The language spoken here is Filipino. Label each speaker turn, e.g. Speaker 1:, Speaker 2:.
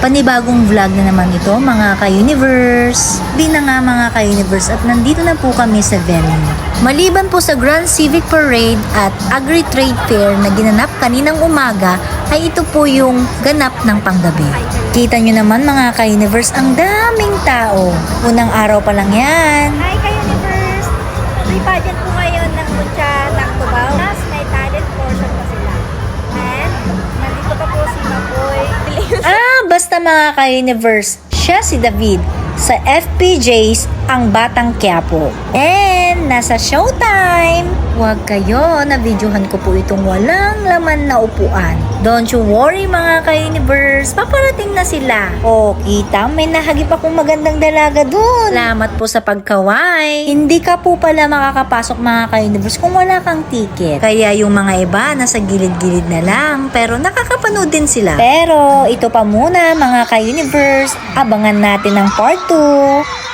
Speaker 1: Panibagong vlog na naman ito mga ka-universe. Di na nga mga ka-universe at nandito na po kami sa venue. Maliban po sa Grand Civic Parade at Agri-Trade Fair na ginanap kaninang umaga, ay ito po yung ganap ng panggabi. Kita nyo naman mga ka-universe, ang daming tao. Unang araw pa lang yan.
Speaker 2: Hi ka-universe! May pageant po ngayon ng Mucha Tactobao. Plus, may talent portion pa sila. And, nandito pa po si Maboy.
Speaker 1: Basta mga ka-universe, siya si David sa FPJs ang Batang Quiapo. And nasa showtime! Huwag kayo, na-videohan ko po itong walang laman na upuan. Don't you worry mga ka-universe, paparating na sila. O, kita, may nahagip akong magandang dalaga dun. Salamat po sa pagkaway. Hindi ka po pala makakapasok mga ka-universe kung wala kang ticket. Kaya yung mga iba nasa gilid-gilid na lang, pero nakakapanood din sila. Pero ito pa muna mga ka-universe, abangan natin ang part 2.